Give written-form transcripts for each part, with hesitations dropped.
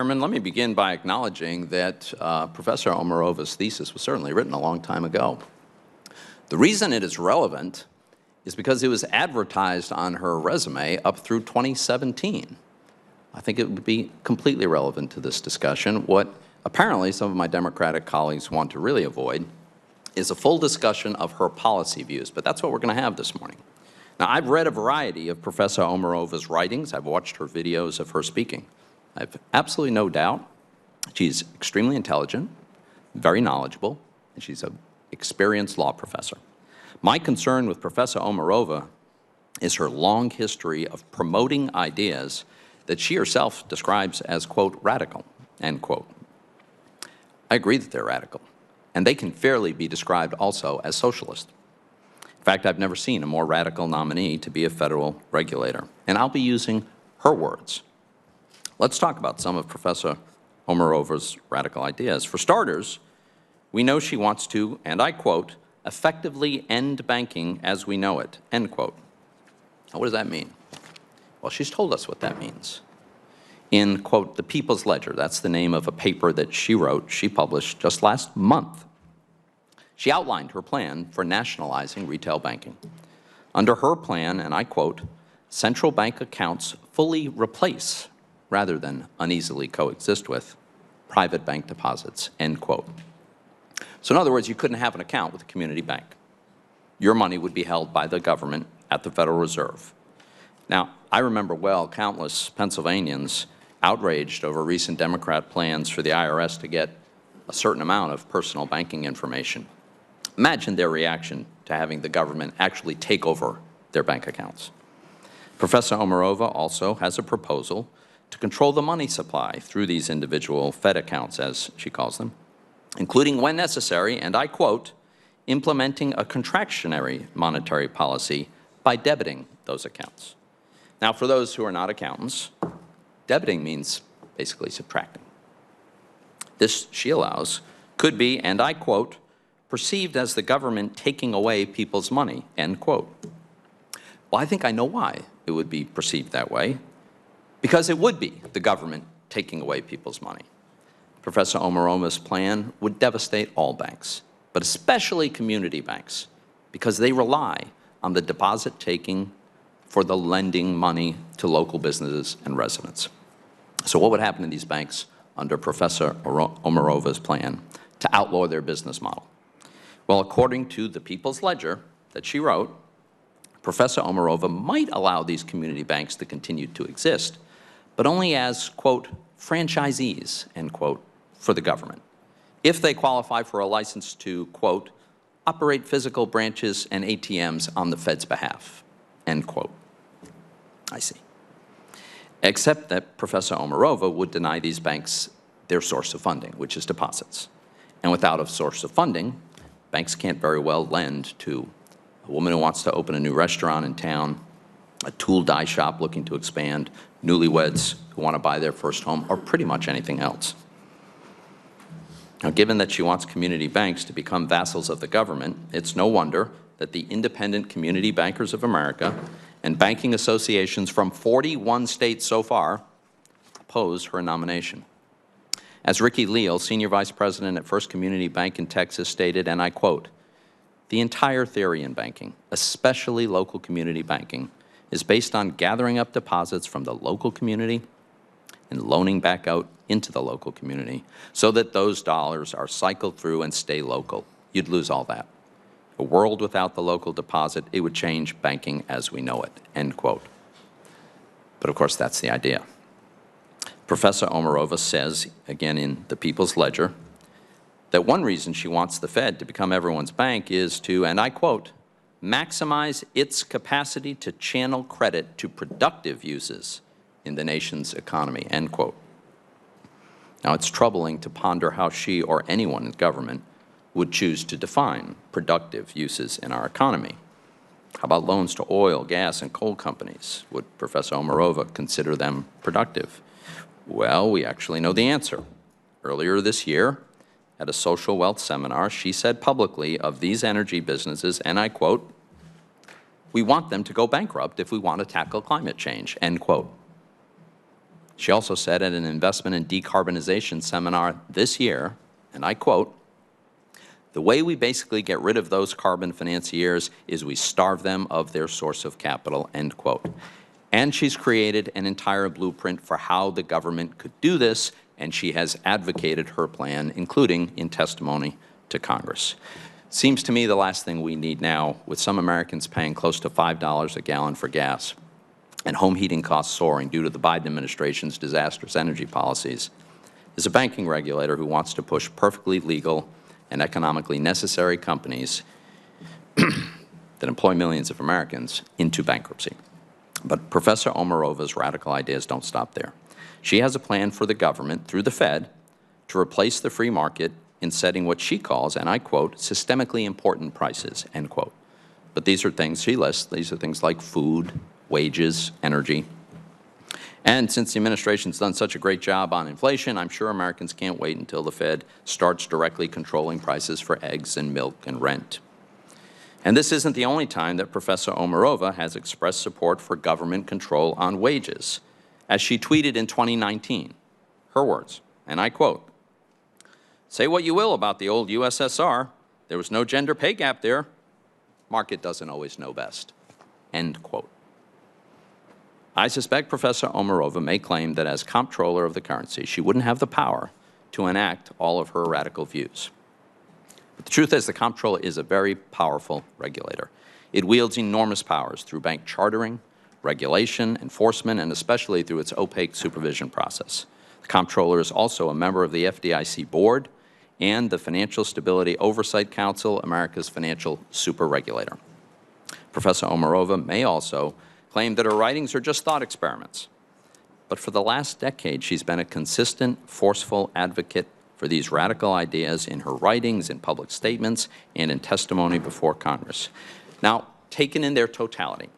Chairman. Let me begin by acknowledging that Professor Omarova's thesis was certainly written a long time ago. The reason it is relevant is because it was advertised on her resume up through 2017. I think it would be completely relevant to this discussion. What apparently some of my Democratic colleagues want to really avoid is a full discussion of her policy views, but that's what we're going to have this morning. Now, I've read a variety of Professor Omarova's writings. I've watched her videos of her speaking. I have absolutely no doubt she's extremely intelligent, very knowledgeable, and she's an experienced law professor. My concern with Professor Omarova is her long history of promoting ideas that she herself describes as, quote, radical, end quote. I agree that they're radical, and they can fairly be described also as socialist. In fact, I've never seen a more radical nominee to be a federal regulator, and I'll be using her words. Let's talk about some of Professor Omarova's radical ideas. For starters, we know she wants to, and I quote, effectively end banking as we know it, end quote. Now, what does that mean? Well, she's told us what that means. In, quote, the People's Ledger, that's the name of a paper that she wrote, she published just last month. She outlined her plan for nationalizing retail banking. Under her plan, and I quote, central bank accounts fully replace, rather than uneasily coexist with, private bank deposits, end quote. So in other words, you couldn't have an account with a community bank. Your money would be held by the government at the Federal Reserve. Now, I remember well countless Pennsylvanians outraged over recent Democrat plans for the IRS to get a certain amount of personal banking information. Imagine their reaction to having the government actually take over their bank accounts. Professor Omarova also has a proposal to control the money supply through these individual Fed accounts, as she calls them, including when necessary, and I quote, implementing a contractionary monetary policy by debiting those accounts. Now, for those who are not accountants, debiting means basically subtracting. This, she allows, could be, and I quote, perceived as the government taking away people's money, end quote. Well, I think I know why it would be perceived that way, because it would be the government taking away people's money. Professor Omarova's plan would devastate all banks, but especially community banks, because they rely on the deposit taking for the lending money to local businesses and residents. So what would happen to these banks under Professor Omarova's plan to outlaw their business model? Well, according to the People's Ledger that she wrote, Professor Omarova might allow these community banks to continue to exist, but only as, quote, franchisees, end quote, for the government, if they qualify for a license to, quote, operate physical branches and ATMs on the Fed's behalf, end quote. I see. Except that Professor Omarova would deny these banks their source of funding, which is deposits. And without a source of funding, banks can't very well lend to a woman who wants to open a new restaurant in town, a tool dye shop looking to expand, newlyweds who want to buy their first home, or pretty much anything else. Now, given that she wants community banks to become vassals of the government, it's no wonder that the Independent Community Bankers of America and banking associations from 41 states so far oppose her nomination. As Ricky Leal, Senior Vice President at First Community Bank in Texas, stated, and I quote, the entire theory in banking, especially local community banking, is based on gathering up deposits from the local community and loaning back out into the local community so that those dollars are cycled through and stay local. You'd lose all that. A world without the local deposit, it would change banking as we know it, end quote. But of course, that's the idea. Professor Omarova says, again in the People's Ledger, that one reason she wants the Fed to become everyone's bank is to, and I quote, maximize its capacity to channel credit to productive uses in the nation's economy, end quote. Now, it's troubling to ponder how she or anyone in government would choose to define productive uses in our economy. How about loans to oil, gas, and coal companies? Would Professor Omarova consider them productive? Well, we actually know the answer. Earlier this year, at a social wealth seminar, she said publicly of these energy businesses, and I quote, we want them to go bankrupt if we want to tackle climate change, end quote. She also said at an investment and decarbonization seminar this year, and I quote, "The way we basically get rid of those carbon financiers is we starve them of their source of capital," end quote. And she's created an entire blueprint for how the government could do this, and she has advocated her plan, including in testimony to Congress. Seems to me the last thing we need now, with some Americans paying close to $5 a gallon for gas and home heating costs soaring due to the Biden administration's disastrous energy policies, is a banking regulator who wants to push perfectly legal and economically necessary companies that employ millions of Americans into bankruptcy. But Professor Omarova's radical ideas don't stop there. She has a plan for the government, through the Fed, to replace the free market in setting what she calls, and I quote, "systemically important prices," end quote. But these are things she lists. These are things like food, wages, energy. And since the administration's done such a great job on inflation, I'm sure Americans can't wait until the Fed starts directly controlling prices for eggs and milk and rent. And this isn't the only time that Professor Omarova has expressed support for government control on wages. As she tweeted in 2019, her words, and I quote, "Say what you will about the old USSR, there was no gender pay gap there. Market doesn't always know best," end quote. I suspect Professor Omarova may claim that as comptroller of the currency, she wouldn't have the power to enact all of her radical views. But the truth is, the comptroller is a very powerful regulator. It wields enormous powers through bank chartering, regulation, enforcement, and especially through its opaque supervision process. The comptroller is also a member of the FDIC board and the Financial Stability Oversight Council, America's financial super regulator. Professor Omarova may also claim that her writings are just thought experiments. But for the last decade, she's been a consistent, forceful advocate for these radical ideas in her writings, in public statements, and in testimony before Congress. Now, taken in their totality,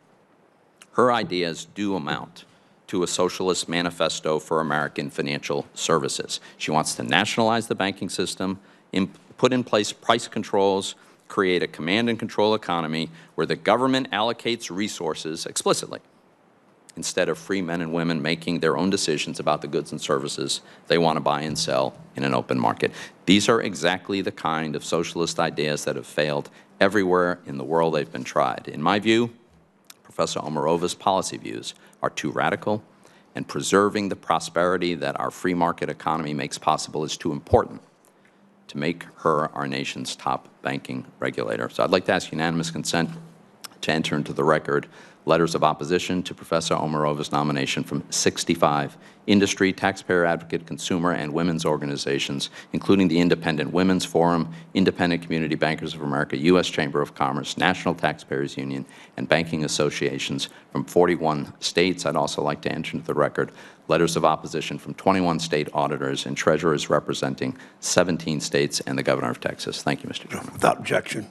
her ideas do amount to a socialist manifesto for American financial services. She wants to nationalize the banking system, put in place price controls, create a command and control economy where the government allocates resources explicitly instead of free men and women making their own decisions about the goods and services they want to buy and sell in an open market. These are exactly the kind of socialist ideas that have failed everywhere in the world they've been tried. In my view, Professor Omarova's policy views are too radical, and preserving the prosperity that our free market economy makes possible is too important to make her our nation's top banking regulator. So I'd like to ask unanimous consent to enter into the record letters of opposition to Professor Omarova's nomination from 65 industry, taxpayer advocate, consumer, and women's organizations, including the Independent Women's Forum, Independent Community Bankers of America, U.S. Chamber of Commerce, National Taxpayers Union, and banking associations from 41 states. I'd also like to enter into the record letters of opposition from 21 state auditors and treasurers representing 17 states and the Governor of Texas. Thank you, Mr. Chairman. Without objection.